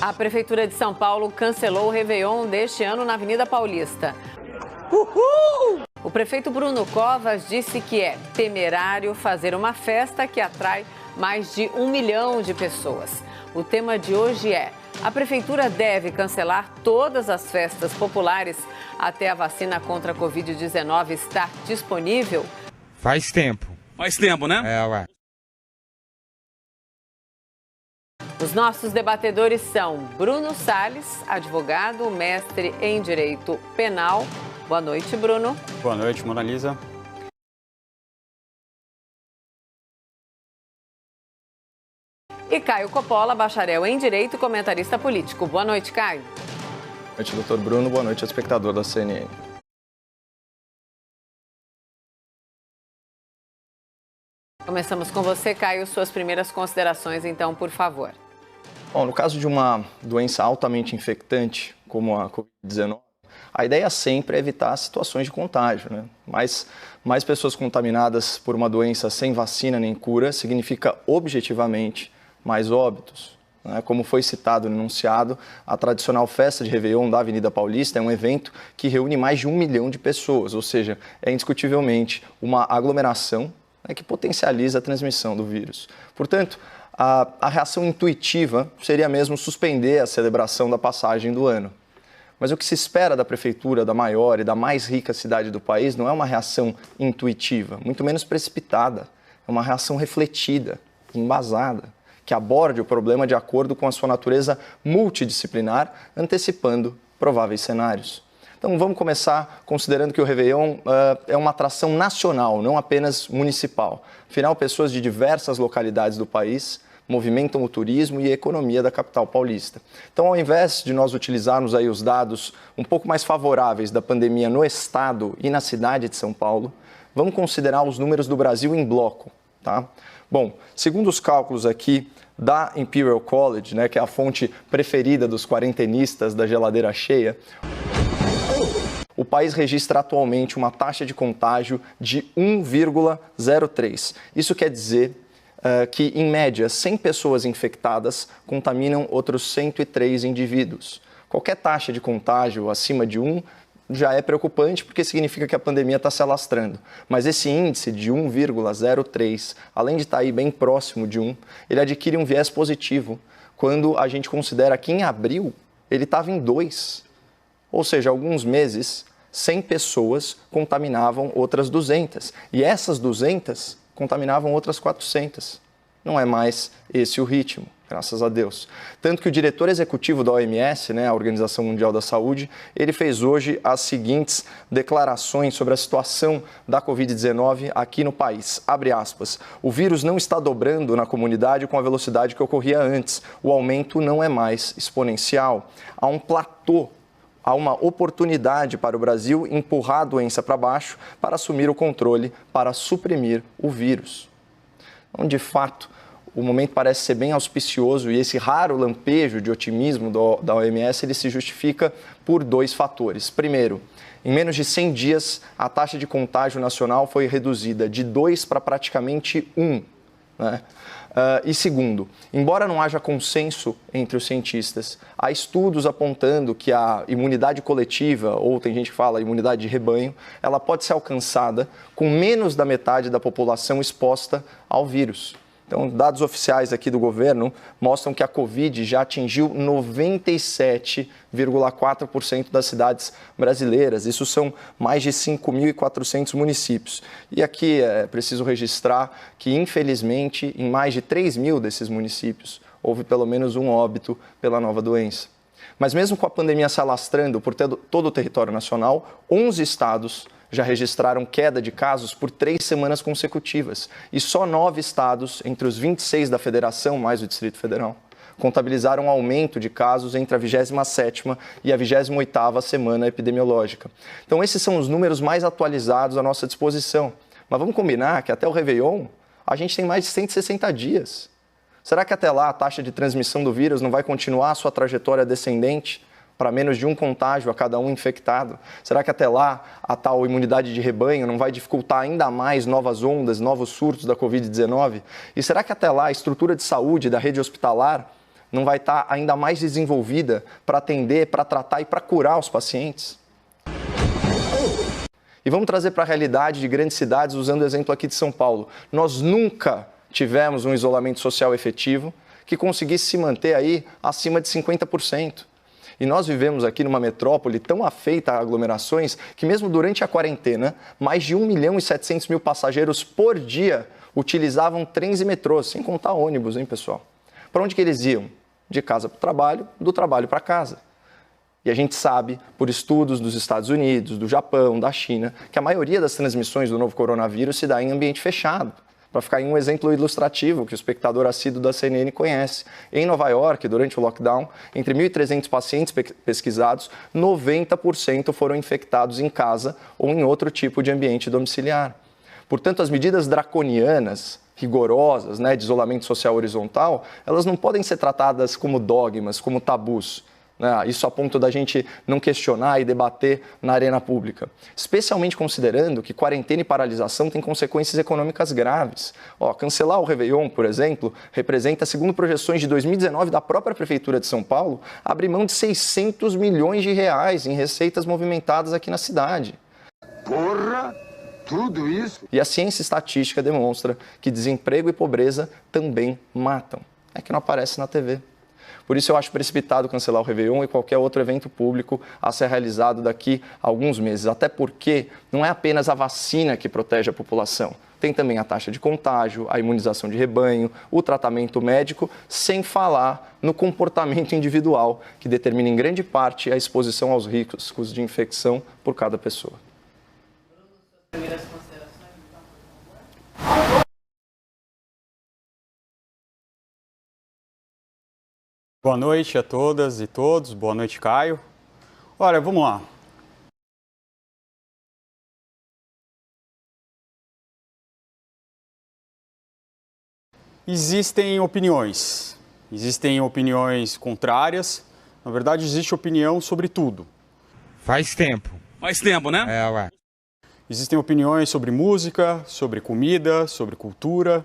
A Prefeitura de São Paulo cancelou o Réveillon deste ano na Avenida Paulista. Uhul! O prefeito Bruno Covas disse que é temerário fazer uma festa que atrai mais de 1 milhão de pessoas. O tema de hoje é: a Prefeitura deve cancelar todas as festas populares até a vacina contra a Covid-19 estar disponível? Faz tempo. Faz tempo, né? Ué. Os nossos debatedores são Bruno Salles, advogado, mestre em Direito Penal. Boa noite, Bruno. Boa noite, Mona Lisa. E Caio Coppola, bacharel em Direito e comentarista político. Boa noite, Caio. Boa noite, doutor Bruno. Boa noite, espectador da CNN. Começamos com você, Caio. Suas primeiras considerações, então, por favor. Bom, no caso de uma doença altamente infectante, como a Covid-19, a ideia sempre é evitar situações de contágio, né? Mais pessoas contaminadas por uma doença sem vacina nem cura significa, objetivamente, mais óbitos. Né? Como foi citado no enunciado, a tradicional festa de Réveillon da Avenida Paulista é um evento que reúne mais de 1 milhão de pessoas, ou seja, é indiscutivelmente uma aglomeração, né, que potencializa a transmissão do vírus. Portanto, a reação intuitiva seria mesmo suspender a celebração da passagem do ano. Mas o que se espera da prefeitura da maior e da mais rica cidade do país não é uma reação intuitiva, muito menos precipitada. É uma reação refletida, embasada, que aborde o problema de acordo com a sua natureza multidisciplinar, antecipando prováveis cenários. Então vamos começar considerando que o Réveillon é uma atração nacional, não apenas municipal. Afinal, pessoas de diversas localidades do país movimentam o turismo e a economia da capital paulista. Então, ao invés de nós utilizarmos aí os dados um pouco mais favoráveis da pandemia no estado e na cidade de São Paulo, vamos considerar os números do Brasil em bloco, tá? Bom, segundo os cálculos aqui da Imperial College, né, que é a fonte preferida dos quarentenistas da geladeira cheia, o país registra atualmente uma taxa de contágio de 1,03. Isso quer dizer que, em média, 100 pessoas infectadas contaminam outros 103 indivíduos. Qualquer taxa de contágio acima de 1 já é preocupante, porque significa que a pandemia está se alastrando. Mas esse índice de 1,03, além de estar aí bem próximo de 1, ele adquire um viés positivo quando a gente considera que em abril ele estava em 2. Ou seja, alguns meses, 100 pessoas contaminavam outras 200. E essas 200 contaminavam outras 400. Não é mais esse o ritmo, graças a Deus. Tanto que o diretor executivo da OMS, né, a Organização Mundial da Saúde, ele fez hoje as seguintes declarações sobre a situação da Covid-19 aqui no país. Abre aspas. O vírus não está dobrando na comunidade com a velocidade que ocorria antes. O aumento não é mais exponencial. Há um platô. Há uma oportunidade para o Brasil empurrar a doença para baixo para assumir o controle, para suprimir o vírus. Então, de fato, o momento parece ser bem auspicioso e esse raro lampejo de otimismo da OMS ele se justifica por 2 fatores. Primeiro, em menos de 100 dias, a taxa de contágio nacional foi reduzida de 2 para praticamente 1. Né? E segundo, embora não haja consenso entre os cientistas, há estudos apontando que a imunidade coletiva, ou tem gente que fala imunidade de rebanho, ela pode ser alcançada com menos da metade da população exposta ao vírus. Então, dados oficiais aqui do governo mostram que a Covid já atingiu 97,4% das cidades brasileiras. Isso são mais de 5.400 municípios. E aqui é preciso registrar que, infelizmente, em mais de 3.000 desses municípios, houve pelo menos um óbito pela nova doença. Mas mesmo com a pandemia se alastrando por todo o território nacional, 11 estados já registraram queda de casos por 3 semanas consecutivas. E só 9 estados, entre os 26 da federação, mais o Distrito Federal, contabilizaram um aumento de casos entre a 27ª e a 28ª semana epidemiológica. Então, esses são os números mais atualizados à nossa disposição. Mas vamos combinar que até o Réveillon, a gente tem mais de 160 dias. Será que até lá a taxa de transmissão do vírus não vai continuar a sua trajetória descendente para menos de um contágio a cada um infectado? Será que até lá a tal imunidade de rebanho não vai dificultar ainda mais novas ondas, novos surtos da Covid-19? E será que até lá a estrutura de saúde da rede hospitalar não vai estar ainda mais desenvolvida para atender, para tratar e para curar os pacientes? E vamos trazer para a realidade de grandes cidades, usando o exemplo aqui de São Paulo. Nós nunca tivemos um isolamento social efetivo que conseguisse se manter aí acima de 50%. E nós vivemos aqui numa metrópole tão afeita a aglomerações que mesmo durante a quarentena, mais de 1.700.000 passageiros por dia utilizavam trens e metrôs, sem contar ônibus, hein, pessoal? Para onde que eles iam? De casa para o trabalho, do trabalho para casa. E a gente sabe, por estudos dos Estados Unidos, do Japão, da China, que a maioria das transmissões do novo coronavírus se dá em ambiente fechado. Para ficar em um exemplo ilustrativo que o espectador assíduo da CNN conhece. Em Nova York, durante o lockdown, entre 1.300 pacientes pesquisados, 90% foram infectados em casa ou em outro tipo de ambiente domiciliar. Portanto, as medidas draconianas, rigorosas, de isolamento social horizontal, elas não podem ser tratadas como dogmas, como tabus. Isso a ponto da gente não questionar e debater na arena pública. Especialmente considerando que quarentena e paralisação têm consequências econômicas graves. Cancelar o Réveillon, por exemplo, representa, segundo projeções de 2019 da própria Prefeitura de São Paulo, abrir mão de 600 milhões de reais em receitas movimentadas aqui na cidade. Porra! Tudo isso? E a ciência estatística demonstra que desemprego e pobreza também matam. É que não aparece na TV. Por isso eu acho precipitado cancelar o Réveillon e qualquer outro evento público a ser realizado daqui a alguns meses. Até porque não é apenas a vacina que protege a população. Tem também a taxa de contágio, a imunização de rebanho, o tratamento médico, sem falar no comportamento individual, que determina em grande parte a exposição aos riscos de infecção por cada pessoa. Boa noite a todas e todos. Boa noite, Caio. Olha, vamos lá. Existem opiniões contrárias. Na verdade, existe opinião sobre tudo. Faz tempo. Faz tempo, né? Ué. Existem opiniões sobre música, sobre comida, sobre cultura.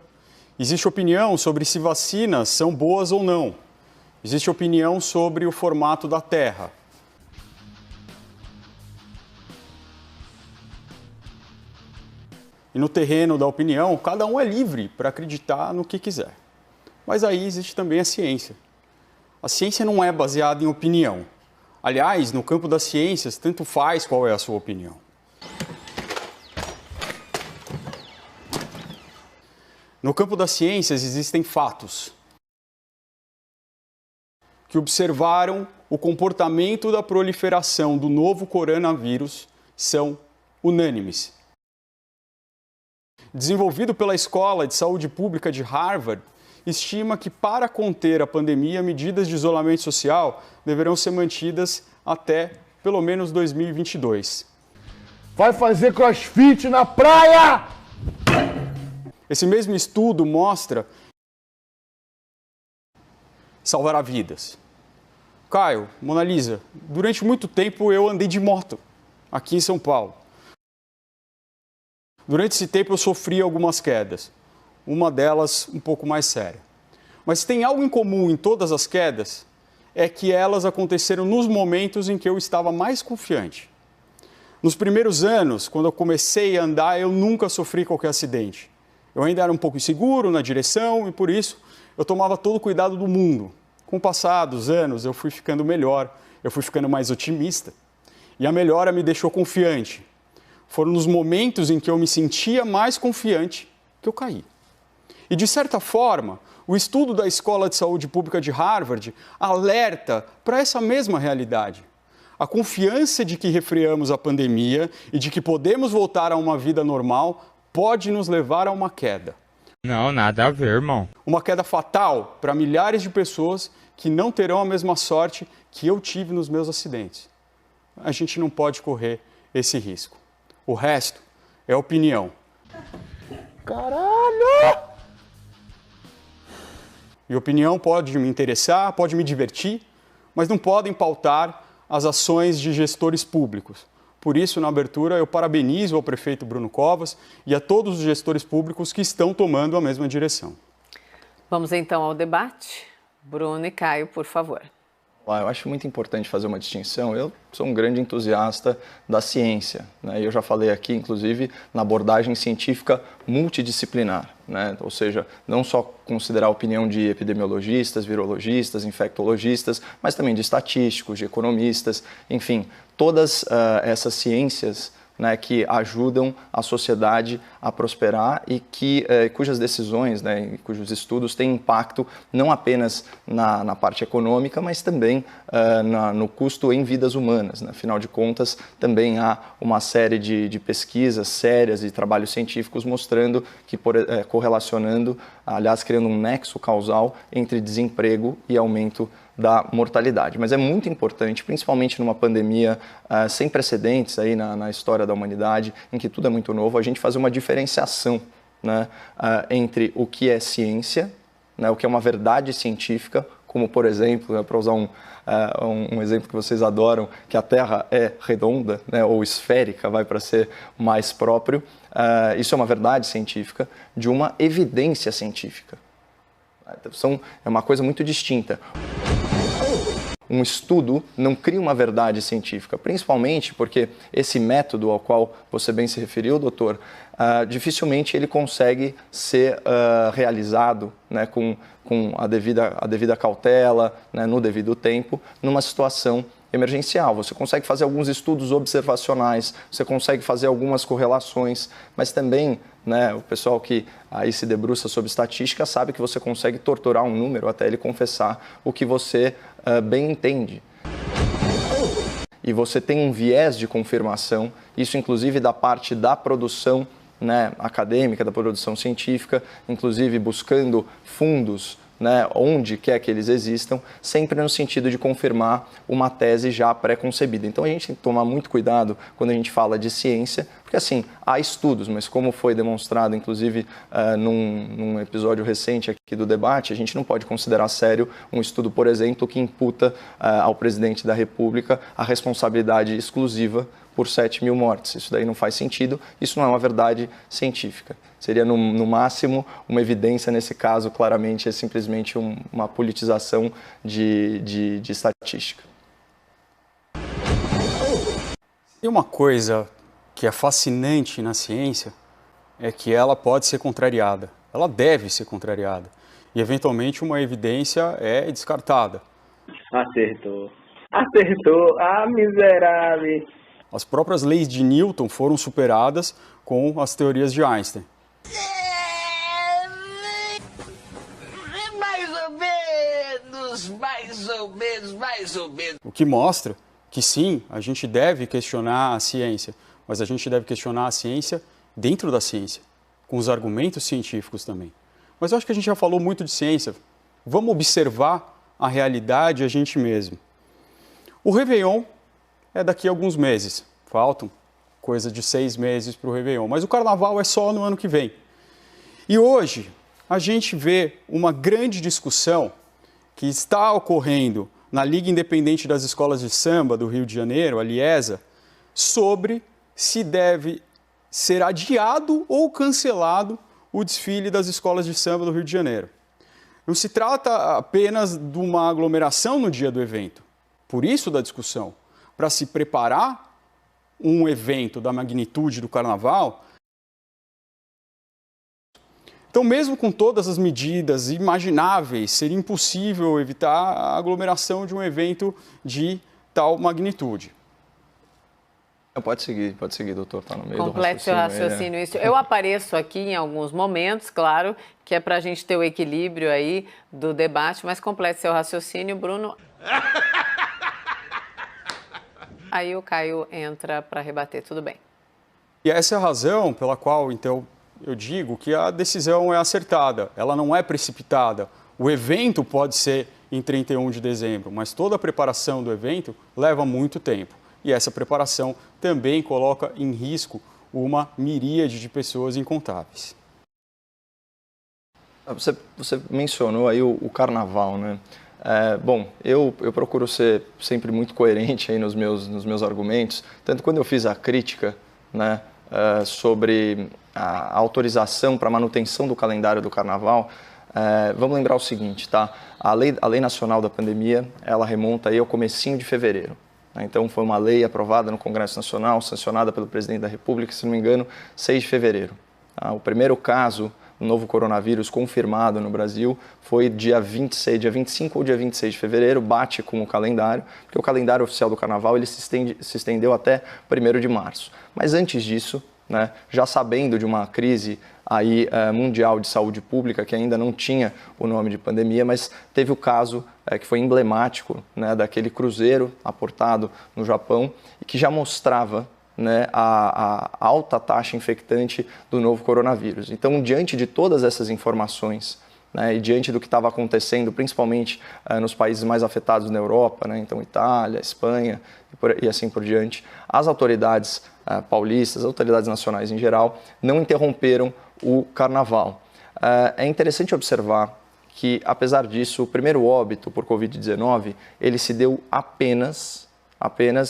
Existe opinião sobre se vacinas são boas ou não. Existe opinião sobre o formato da Terra. E no terreno da opinião, cada um é livre para acreditar no que quiser. Mas aí existe também a ciência. A ciência não é baseada em opinião. Aliás, no campo das ciências, tanto faz qual é a sua opinião. No campo das ciências existem fatos que observaram o comportamento da proliferação do novo coronavírus são unânimes. Desenvolvido pela Escola de Saúde Pública de Harvard, estima que para conter a pandemia, medidas de isolamento social deverão ser mantidas até pelo menos 2022. Vai fazer crossfit na praia! Esse mesmo estudo mostra salvará vidas. Caio, Mona Lisa, durante muito tempo eu andei de moto aqui em São Paulo. Durante esse tempo eu sofri algumas quedas, uma delas um pouco mais séria. Mas tem algo em comum em todas as quedas, é que elas aconteceram nos momentos em que eu estava mais confiante. Nos primeiros anos, quando eu comecei a andar, eu nunca sofri qualquer acidente. Eu ainda era um pouco inseguro na direção e por isso eu tomava todo o cuidado do mundo. Com o passar dos anos, eu fui ficando melhor, eu fui ficando mais otimista. E a melhora me deixou confiante. Foram nos momentos em que eu me sentia mais confiante que eu caí. E, de certa forma, o estudo da Escola de Saúde Pública de Harvard alerta para essa mesma realidade. A confiança de que refreamos a pandemia e de que podemos voltar a uma vida normal pode nos levar a uma queda. Não, nada a ver, irmão. Uma queda fatal para milhares de pessoas que não terão a mesma sorte que eu tive nos meus acidentes. A gente não pode correr esse risco. O resto é opinião. Caralho! E opinião pode me interessar, pode me divertir, mas não podem pautar as ações de gestores públicos. Por isso, na abertura, eu parabenizo ao prefeito Bruno Covas e a todos os gestores públicos que estão tomando a mesma direção. Vamos então ao debate. Bruno e Caio, por favor. Eu acho muito importante fazer uma distinção. Eu sou um grande entusiasta da ciência, né? Eu já falei aqui, inclusive, na abordagem científica multidisciplinar, né? Ou seja, não só considerar a opinião de epidemiologistas, virologistas, infectologistas, mas também de estatísticos, de economistas, enfim, todas essas ciências, né, que ajudam a sociedade a prosperar e cujas decisões, né, cujos estudos têm impacto não apenas na parte econômica, mas também no custo em vidas humanas, né? Afinal de contas, também há uma série de pesquisas sérias e trabalhos científicos mostrando que, correlacionando, aliás, criando um nexo causal entre desemprego e aumento da mortalidade. Mas é muito importante, principalmente numa pandemia sem precedentes aí na história da humanidade, em que tudo é muito novo, a gente fazer uma diferenciação, né, entre o que é ciência, né, o que é uma verdade científica, como, por exemplo, né, para usar um exemplo que vocês adoram, que a Terra é redonda, né, ou esférica, vai para ser mais próprio, isso é uma verdade científica, de uma evidência científica. É uma coisa muito distinta. Um estudo não cria uma verdade científica, principalmente porque esse método ao qual você bem se referiu, doutor, dificilmente ele consegue ser realizado, né, com a devida cautela, né, no devido tempo, numa situação emergencial. Você consegue fazer alguns estudos observacionais, você consegue fazer algumas correlações, mas também, né, o pessoal que aí se debruça sobre estatística sabe que você consegue torturar um número até ele confessar o que você bem entende. E você tem um viés de confirmação, isso inclusive da parte da produção, né, acadêmica, da produção científica, inclusive buscando fundos, né, onde quer que eles existam, sempre no sentido de confirmar uma tese já pré-concebida. Então a gente tem que tomar muito cuidado quando a gente fala de ciência, porque assim, há estudos, mas como foi demonstrado, inclusive num episódio recente aqui do debate, a gente não pode considerar sério um estudo, por exemplo, que imputa ao presidente da República a responsabilidade exclusiva por 7 mil mortes. Isso daí não faz sentido, isso não é uma verdade científica. Seria, no máximo, uma evidência, nesse caso, claramente, é simplesmente uma politização de estatística. E uma coisa que é fascinante na ciência é que ela pode ser contrariada, ela deve ser contrariada, e, eventualmente, uma evidência é descartada. Acertou, miserável! As próprias leis de Newton foram superadas com as teorias de Einstein. Mais ou menos. O que mostra que sim, a gente deve questionar a ciência, mas a gente deve questionar a ciência dentro da ciência, com os argumentos científicos também. Mas eu acho que a gente já falou muito de ciência. Vamos observar a realidade a gente mesmo. O Réveillon é daqui a alguns meses. Faltam coisa de 6 meses para o Réveillon, mas o Carnaval é só no ano que vem. E hoje a gente vê uma grande discussão que está ocorrendo na Liga Independente das Escolas de Samba do Rio de Janeiro, a Liesa, sobre se deve ser adiado ou cancelado o desfile das escolas de samba do Rio de Janeiro. Não se trata apenas de uma aglomeração no dia do evento, por isso da discussão, para se preparar um evento da magnitude do Carnaval. Então, mesmo com todas as medidas imagináveis, seria impossível evitar a aglomeração de um evento de tal magnitude. Pode seguir, doutor, está no meio Complete seu raciocínio. Isso. Eu apareço aqui em alguns momentos, claro, que é para a gente ter o equilíbrio aí do debate, mas complete seu raciocínio, Bruno. Aí o Caio entra para rebater, tudo bem. E essa é a razão pela qual, então, eu digo que a decisão é acertada, ela não é precipitada. O evento pode ser em 31 de dezembro, mas toda a preparação do evento leva muito tempo. E essa preparação também coloca em risco uma miríade de pessoas incontáveis. Você mencionou aí o Carnaval, né? Bom, eu procuro ser sempre muito coerente aí nos meus argumentos, tanto quando eu fiz a crítica, né, sobre a autorização para manutenção do calendário do Carnaval, vamos lembrar o seguinte, tá? A lei nacional da pandemia, ela remonta aí ao comecinho de fevereiro. Né? Então, foi uma lei aprovada no Congresso Nacional, sancionada pelo presidente da República, se não me engano, 6 de fevereiro. Tá? O primeiro caso do novo coronavírus confirmado no Brasil foi dia 25 ou dia 26 de fevereiro, bate com o calendário, porque o calendário oficial do Carnaval ele se estendeu até 1º de março. Mas antes disso, né, já sabendo de uma crise aí, mundial de saúde pública, que ainda não tinha o nome de pandemia, mas teve o caso que foi emblemático, né, daquele cruzeiro aportado no Japão e que já mostrava, né, a alta taxa infectante do novo coronavírus. Então, diante de todas essas informações, né, e diante do que estava acontecendo, principalmente nos países mais afetados na Europa, né, então Itália, Espanha e assim por diante, as autoridades paulistas, as autoridades nacionais em geral, não interromperam o carnaval. É interessante observar que, apesar disso, o primeiro óbito por Covid-19, ele se deu apenas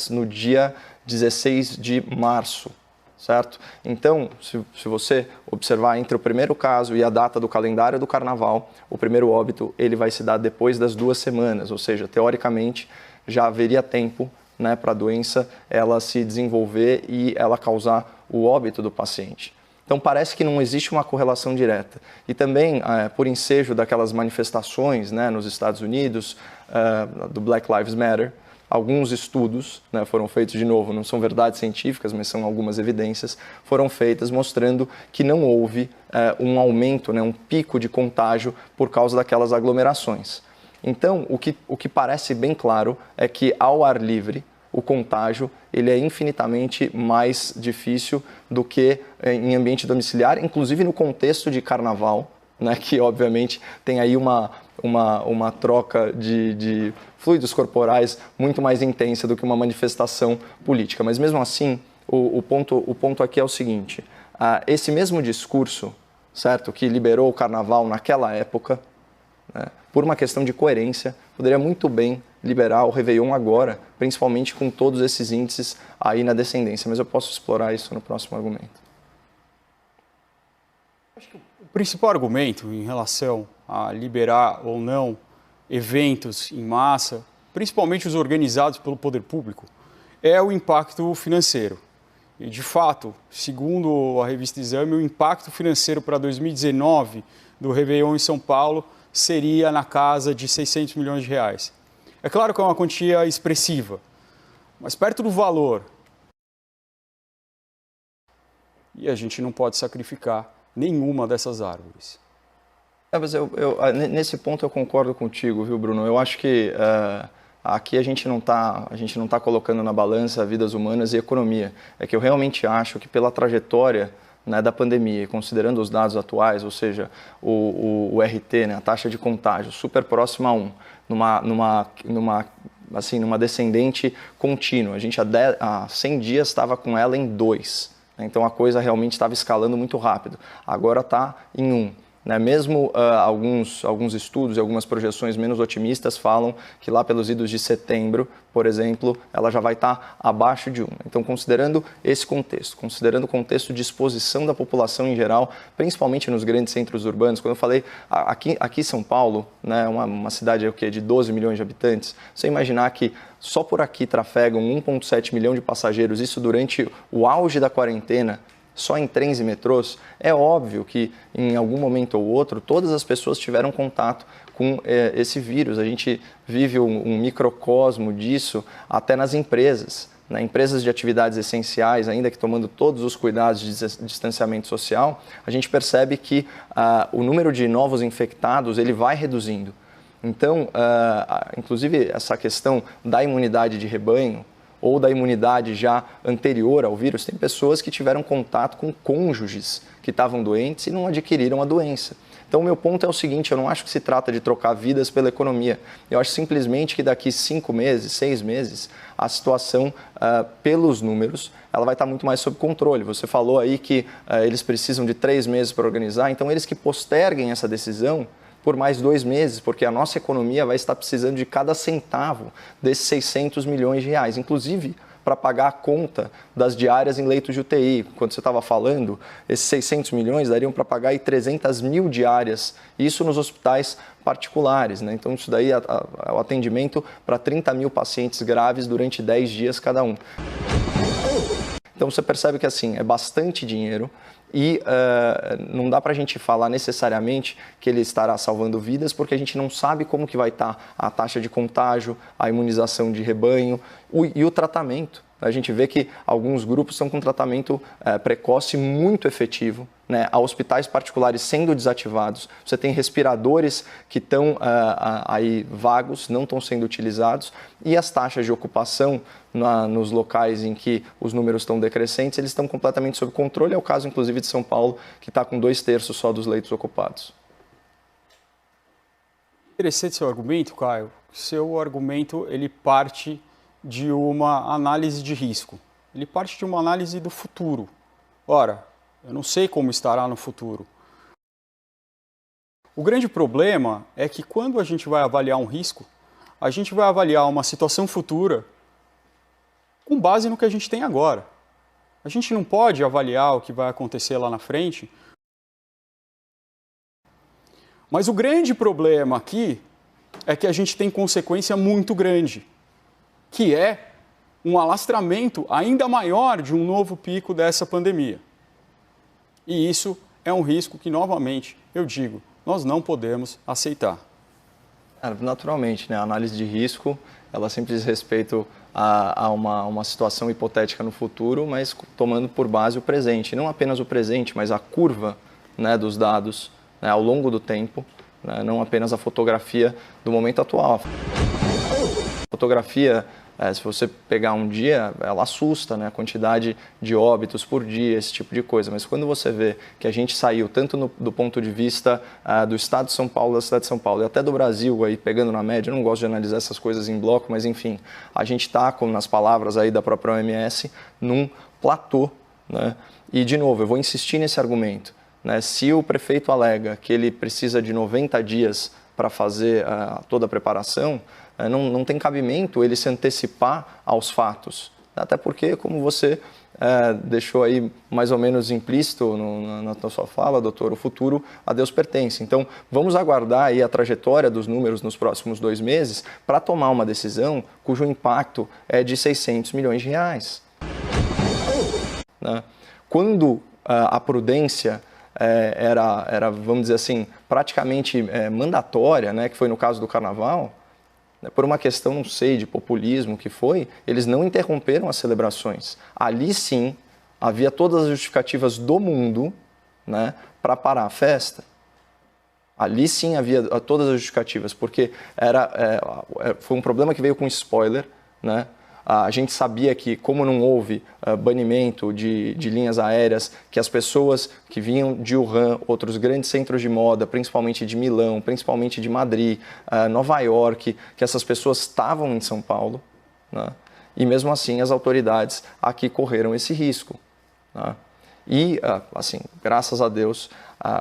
no dia 16 de março, certo? Então, se você observar entre o primeiro caso e a data do calendário do carnaval, o primeiro óbito ele vai se dar depois das 2 semanas, ou seja, teoricamente já haveria tempo, né, para a doença ela se desenvolver e ela causar o óbito do paciente. Então parece que não existe uma correlação direta. E também, por ensejo daquelas manifestações, né, nos Estados Unidos, do Black Lives Matter, alguns estudos, né, foram feitos, de novo, não são verdades científicas, mas são algumas evidências, foram feitas mostrando que não houve um aumento, né, um pico de contágio por causa daquelas aglomerações. Então, o que parece bem claro é que ao ar livre, o contágio ele é infinitamente mais difícil do que em ambiente domiciliar, inclusive no contexto de carnaval, né, que obviamente tem aí uma troca de fluidos corporais muito mais intensa do que uma manifestação política. Mas mesmo assim, o ponto aqui é o seguinte, esse mesmo discurso, certo, que liberou o carnaval naquela época, né, por uma questão de coerência, poderia muito bem liberar o Réveillon agora, principalmente com todos esses índices aí na descendência. Mas eu posso explorar isso no próximo argumento. Acho que o principal argumento em relação a liberar ou não eventos em massa, principalmente os organizados pelo poder público, é o impacto financeiro. E, de fato, segundo a revista Exame, o impacto financeiro para 2019 do Réveillon em São Paulo seria na casa de 600 milhões de reais. É claro que é uma quantia expressiva, mas perto do valor. E a gente não pode sacrificar nenhuma dessas árvores. Mas nesse ponto eu concordo contigo, viu, Bruno? Eu acho que aqui a gente não tá colocando na balança vidas humanas e economia. É que eu realmente acho que pela trajetória, né, da pandemia, considerando os dados atuais, ou seja, o RT, né, a taxa de contágio super próxima a 1, numa descendente contínua. A gente há 100 dias estava com ela em 2, né, então a coisa realmente estava escalando muito rápido. Agora está em 1. Né? Mesmo alguns estudos e algumas projeções menos otimistas falam que lá pelos idos de setembro, por exemplo, ela já vai estar abaixo de 1. Então, considerando esse contexto, considerando o contexto de exposição da população em geral, principalmente nos grandes centros urbanos, quando eu falei aqui em São Paulo, né, uma cidade de 12 milhões de habitantes, você imaginar que só por aqui trafegam 1,7 milhão de passageiros, isso durante o auge da quarentena, só em trens e metrôs, é óbvio que em algum momento ou outro todas as pessoas tiveram contato com esse vírus. A gente vive um microcosmo disso até nas empresas. Né? Empresas de atividades essenciais, ainda que tomando todos os cuidados de distanciamento social, a gente percebe que o número de novos infectados ele vai reduzindo. Então, inclusive essa questão da imunidade de rebanho, ou da imunidade já anterior ao vírus, tem pessoas que tiveram contato com cônjuges que estavam doentes e não adquiriram a doença. Então, o meu ponto é o seguinte, eu não acho que se trata de trocar vidas pela economia. Eu acho simplesmente que daqui 5 meses, 6 meses, a situação, pelos números, ela vai estar muito mais sob controle. Você falou aí que eles precisam de 3 meses para organizar, então eles que posterguem essa decisão por mais 2 meses, porque a nossa economia vai estar precisando de cada centavo desses 600 milhões de reais. Inclusive, para pagar a conta das diárias em leitos de UTI. Quando você estava falando, esses 600 milhões dariam para pagar aí 300 mil diárias, isso nos hospitais particulares, né? Então isso daí é o atendimento para 30 mil pacientes graves durante 10 dias cada um. Então você percebe que assim, é bastante dinheiro e não dá para a gente falar necessariamente que ele estará salvando vidas, porque a gente não sabe como que vai estar a taxa de contágio, a imunização de rebanho e o tratamento. A gente vê que alguns grupos estão com tratamento precoce muito efetivo, né? Há hospitais particulares sendo desativados, você tem respiradores que estão aí vagos, não estão sendo utilizados, e as taxas de ocupação nos locais em que os números estão decrescentes, eles estão completamente sob controle. É o caso, inclusive, de São Paulo, que está com 2/3 só dos leitos ocupados. Interessante seu argumento, Caio. Seu argumento, ele parte de uma análise de risco. Ele parte de uma análise do futuro. Ora, eu não sei como estará no futuro. O grande problema é que quando a gente vai avaliar um risco, a gente vai avaliar uma situação futura com base no que a gente tem agora. A gente não pode avaliar o que vai acontecer lá na frente. Mas o grande problema aqui é que a gente tem consequência muito grande, que é um alastramento ainda maior de um novo pico dessa pandemia. E isso é um risco que, novamente, eu digo, nós não podemos aceitar. Naturalmente, né? A análise de risco, ela sempre diz respeito a uma situação hipotética no futuro, mas tomando por base o presente. Não apenas o presente, mas a curva, né, dos dados, né, ao longo do tempo, né, não apenas a fotografia do momento atual. A fotografia, se você pegar um dia, ela assusta, né? A quantidade de óbitos por dia, esse tipo de coisa. Mas quando você vê que a gente saiu, tanto do ponto de vista do Estado de São Paulo, da cidade de São Paulo, e até do Brasil, aí, pegando na média, eu não gosto de analisar essas coisas em bloco, mas enfim, a gente está, como nas palavras aí da própria OMS, num platô, né? E, de novo, eu vou insistir nesse argumento, né? Se o prefeito alega que ele precisa de 90 dias para fazer toda a preparação, não tem cabimento ele se antecipar aos fatos. Até porque, como você deixou aí mais ou menos implícito na sua fala, doutor, o futuro a Deus pertence. Então, vamos aguardar aí a trajetória dos números nos próximos 2 meses para tomar uma decisão cujo impacto é de 600 milhões de reais. Né? Quando a prudência era, vamos dizer assim, praticamente mandatória, né, que foi no caso do Carnaval, por uma questão, não sei, de populismo que foi, eles não interromperam as celebrações. Ali sim, havia todas as justificativas do mundo, né, para parar a festa. Ali sim havia todas as justificativas, porque foi um problema que veio com spoiler, né? A gente sabia que, como não houve banimento de linhas aéreas, que as pessoas que vinham de Wuhan, outros grandes centros de moda, principalmente de Milão, principalmente de Madrid, Nova York, que essas pessoas estavam em São Paulo, né? E mesmo assim as autoridades aqui correram esse risco, né? E, assim, graças a Deus,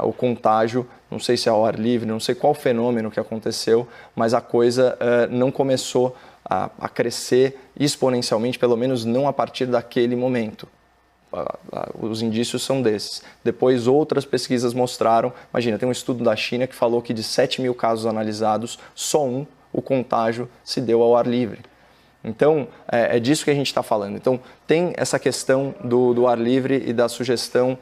o contágio, não sei se é ao ar livre, não sei qual fenômeno que aconteceu, mas a coisa não começou a crescer exponencialmente, pelo menos não a partir daquele momento. Os indícios são desses. Depois outras pesquisas mostraram, imagina, tem um estudo da China que falou que de 7 mil casos analisados, só o contágio se deu ao ar livre. Então, é disso que a gente está falando. Então, tem essa questão do ar livre e da sugestão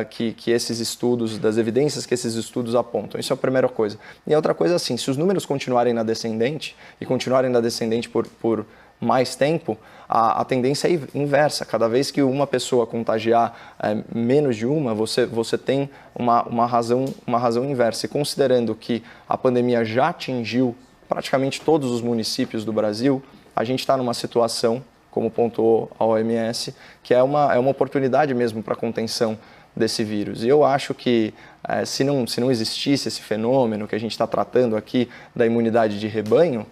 que esses estudos, das evidências que esses estudos apontam. Isso é a primeira coisa. E a outra coisa é assim, se os números continuarem na descendente, e continuarem na descendente por mais tempo, a tendência é inversa. Cada vez que uma pessoa contagiar menos de uma, você tem uma razão inversa. E considerando que a pandemia já atingiu praticamente todos os municípios do Brasil, a gente está numa situação, como pontuou a OMS, que é uma oportunidade mesmo para a contenção desse vírus. E eu acho que se não existisse esse fenômeno que a gente está tratando aqui da imunidade de rebanho,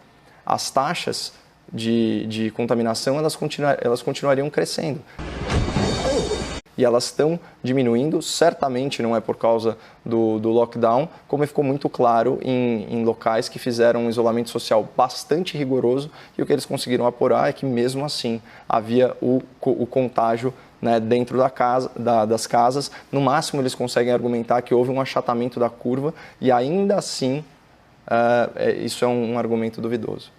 as taxas de contaminação elas continuariam crescendo. E elas estão diminuindo, certamente não é por causa do lockdown, como ficou muito claro em locais que fizeram um isolamento social bastante rigoroso, e o que eles conseguiram apurar é que mesmo assim havia o contágio, né, dentro das casas. No máximo eles conseguem argumentar que houve um achatamento da curva, e ainda assim isso é um argumento duvidoso.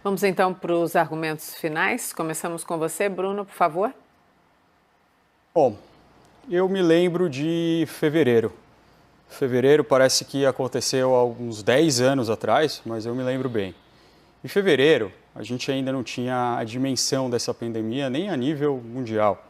Vamos então para os argumentos finais. Começamos com você, Bruno, por favor. Bom, eu me lembro de fevereiro. Fevereiro parece que aconteceu há uns 10 anos atrás, mas eu me lembro bem. Em fevereiro, a gente ainda não tinha a dimensão dessa pandemia, nem a nível mundial.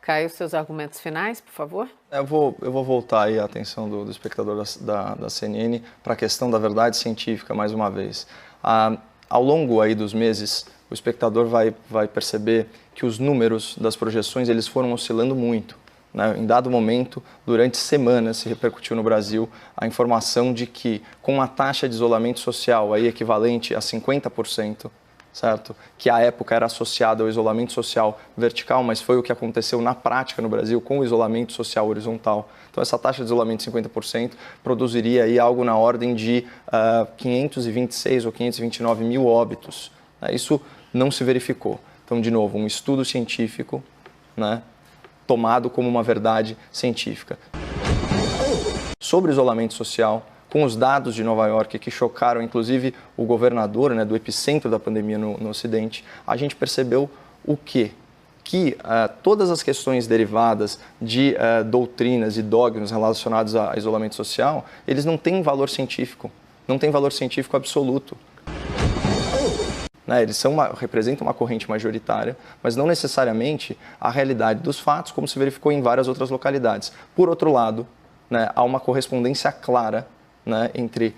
Caio, seus argumentos finais, por favor. Eu vou voltar aí a atenção do espectador da CNN para a questão da verdade científica, mais uma vez. Ao longo aí dos meses, o espectador vai perceber que os números das projeções eles foram oscilando muito, né? Em dado momento, durante semanas, se repercutiu no Brasil a informação de que, com a taxa de isolamento social aí equivalente a 50%, certo? Que à época era associada ao isolamento social vertical, mas foi o que aconteceu na prática no Brasil com o isolamento social horizontal. Então, essa taxa de isolamento de 50% produziria aí algo na ordem de 526 ou 529 mil óbitos. Isso não se verificou. Então, de novo, um estudo científico, né, tomado como uma verdade científica. Sobre o isolamento social, com os dados de Nova York que chocaram, inclusive, o governador, né, do epicentro da pandemia no Ocidente, a gente percebeu o quê? Que todas as questões derivadas de doutrinas e dogmas relacionados a isolamento social, eles não têm valor científico, não têm valor científico absoluto. Né, eles representam uma corrente majoritária, mas não necessariamente a realidade dos fatos, como se verificou em várias outras localidades. Por outro lado, né, há uma correspondência clara, né, entre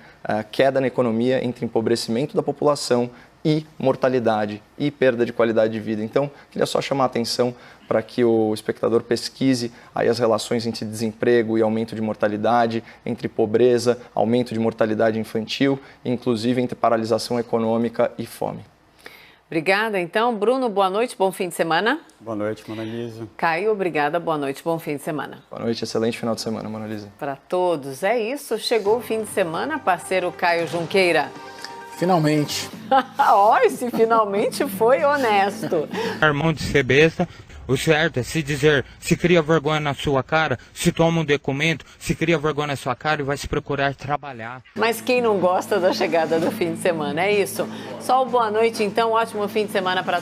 queda na economia, entre empobrecimento da população e mortalidade e perda de qualidade de vida. Então, queria só chamar a atenção para que o espectador pesquise aí as relações entre desemprego e aumento de mortalidade, entre pobreza, aumento de mortalidade infantil, e inclusive entre paralisação econômica e fome. Obrigada, então. Bruno, boa noite, bom fim de semana. Boa noite, Mona Lisa. Caio, obrigada, boa noite, bom fim de semana. Boa noite, excelente final de semana, Mona Lisa. Para todos, é isso. Chegou o fim de semana, parceiro Caio Junqueira. Finalmente. Ó, esse finalmente foi honesto. Irmão de ser besta, o certo é se dizer, se cria vergonha na sua cara, se toma um documento, se cria vergonha na sua cara e vai se procurar trabalhar. Mas quem não gosta da chegada do fim de semana, é isso. Só boa noite, então, ótimo fim de semana para